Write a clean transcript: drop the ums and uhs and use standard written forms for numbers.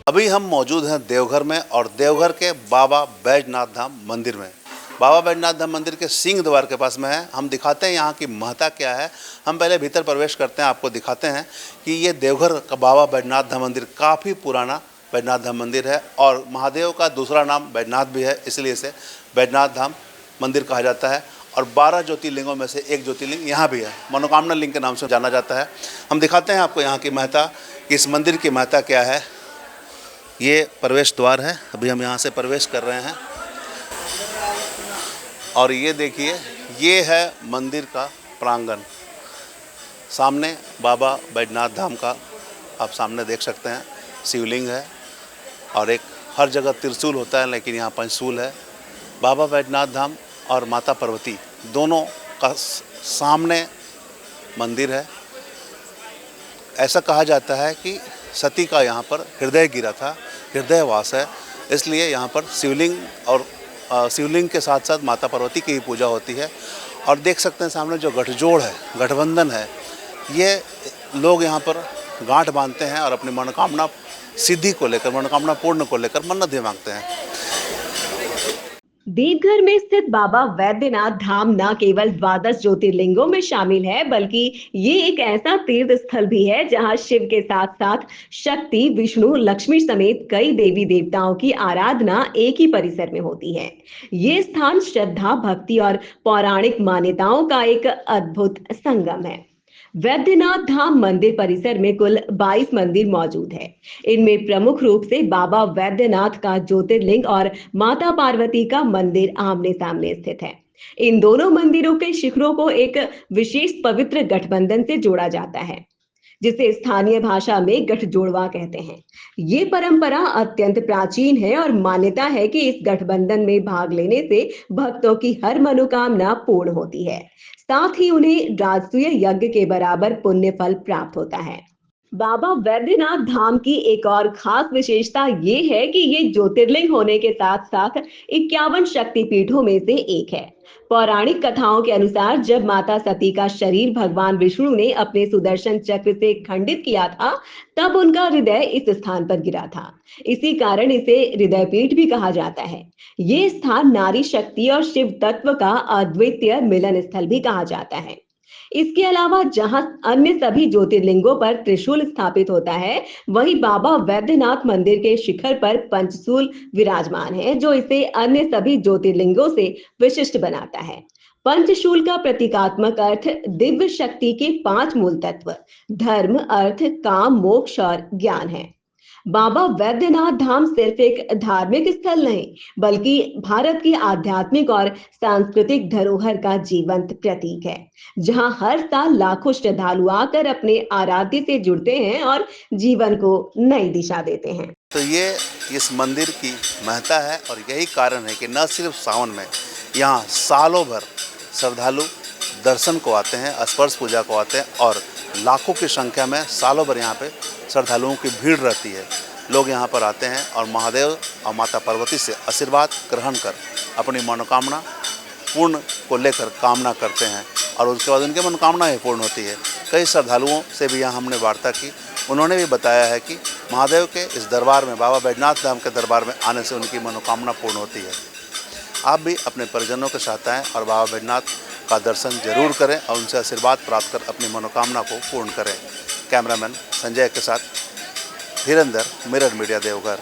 अभी हम मौजूद हैं देवघर में और देवघर के बाबा बैजनाथ धाम मंदिर में। बाबा बैजनाथ धाम मंदिर के सिंह द्वार के पास में है। हम दिखाते हैं यहाँ की महत्ता क्या है। हम पहले भीतर प्रवेश करते हैं, आपको दिखाते हैं कि ये देवघर का बाबा बैजनाथ धाम मंदिर काफ़ी पुराना बैजनाथ धाम मंदिर है और महादेव का दूसरा नाम बैजनाथ भी है, इसलिए इसे बैजनाथ धाम मंदिर कहा जाता है। और 12 ज्योतिर्लिंगों में से एक ज्योतिर्लिंग यहाँ भी है, मनोकामना लिंग के नाम से जाना जाता है। हम दिखाते हैं आपको यहाँ की महत्ता, कि इस मंदिर की महत्ता क्या है। ये प्रवेश द्वार है, अभी हम यहाँ से प्रवेश कर रहे हैं और ये देखिए, ये है मंदिर का प्रांगण। सामने बाबा बैजनाथ धाम का आप सामने देख सकते हैं शिवलिंग है और एक हर जगह त्रिशूल होता है, लेकिन यहाँ पंचशूल है। बाबा बैजनाथ धाम और माता पार्वती दोनों का सामने मंदिर है। ऐसा कहा जाता है कि सती का यहाँ पर हृदय गिरा था, हृदय वास है, इसलिए यहाँ पर शिवलिंग और शिवलिंग के साथ साथ माता पार्वती की भी पूजा होती है। और देख सकते हैं सामने जो गठजोड़ है, गठबंधन है, ये लोग यहाँ पर गांठ बांधते हैं और अपनी मनोकामना सिद्धि को लेकर, मनोकामना पूर्ण को लेकर मन्नत भी मांगते हैं। देवघर में स्थित बाबा बैद्यनाथ धाम न केवल 12 ज्योतिर्लिंगों में शामिल है, बल्कि ये एक ऐसा तीर्थ स्थल भी है जहां शिव के साथ साथ शक्ति, विष्णु, लक्ष्मी समेत कई देवी देवताओं की आराधना एक ही परिसर में होती है। ये स्थान श्रद्धा, भक्ति और पौराणिक मान्यताओं का एक अद्भुत संगम है। वैद्यनाथ धाम मंदिर परिसर में कुल 22 मंदिर मौजूद है। इनमें प्रमुख रूप से बाबा वैद्यनाथ का ज्योतिर्लिंग और माता पार्वती का मंदिर आमने सामने स्थित है। इन दोनों मंदिरों के शिखरों को एक विशेष पवित्र गठबंधन से जोड़ा जाता है, जिसे स्थानीय भाषा में गठजोड़वा कहते हैं। ये परंपरा अत्यंत प्राचीन है और मान्यता है कि इस गठबंधन में भाग लेने से भक्तों की हर मनोकामना पूर्ण होती है, साथ ही उन्हें राजसूय यज्ञ के बराबर पुण्य फल प्राप्त होता है। बाबा वैद्यनाथ धाम की एक और खास विशेषता ये है कि ये ज्योतिर्लिंग होने के साथ साथ 51 शक्तिपीठों में से एक है। पौराणिक कथाओं के अनुसार जब माता सती का शरीर भगवान विष्णु ने अपने सुदर्शन चक्र से खंडित किया था, तब उनका हृदय इस स्थान पर गिरा था। इसी कारण इसे हृदयपीठ भी कहा जाता है। ये स्थान नारी शक्ति और शिव तत्व का अद्वितीय मिलन स्थल भी कहा जाता है। इसके अलावा जहां अन्य सभी ज्योतिर्लिंगों पर त्रिशूल स्थापित होता है, वहीं बाबा वैद्यनाथ मंदिर के शिखर पर पंचशूल विराजमान है, जो इसे अन्य सभी ज्योतिर्लिंगों से विशिष्ट बनाता है। पंचशूल का प्रतीकात्मक अर्थ दिव्य शक्ति के 5 मूल तत्व धर्म, अर्थ, काम, मोक्ष और ज्ञान है। बाबा वैद्यनाथ धाम सिर्फ एक धार्मिक स्थल नहीं, बल्कि भारत की आध्यात्मिक और सांस्कृतिक धरोहर का जीवंत प्रतीक है, जहां हर साल लाखों श्रद्धालु आकर अपने आराध्य से जुड़ते हैं और जीवन को नई दिशा देते हैं। तो ये इस मंदिर की महत्ता है और यही कारण है कि न सिर्फ सावन में यहाँ सालों भर श्रद्धालु दर्शन को आते हैं, स्पर्श पूजा को आते हैं और लाखों की संख्या में सालों भर यहाँ पे श्रद्धालुओं की भीड़ रहती है। लोग यहाँ पर आते हैं और महादेव और माता पार्वती से आशीर्वाद ग्रहण कर अपनी मनोकामना पूर्ण को लेकर कामना करते हैं और उसके बाद उनकी मनोकामना ही पूर्ण होती है। कई श्रद्धालुओं से भी यहाँ हमने वार्ता की, उन्होंने भी बताया है कि महादेव के इस दरबार में, बाबा बैजनाथ धाम के दरबार में आने से उनकी मनोकामना पूर्ण होती है। आप भी अपने परिजनों के साथ आएँ और बाबा बैजनाथ का दर्शन जरूर करें और उनसे आशीर्वाद प्राप्त कर अपनी मनोकामना को पूर्ण करें। कैमरामैन संजय के साथ धीरेंद्र, मिरर मीडिया, देवघर।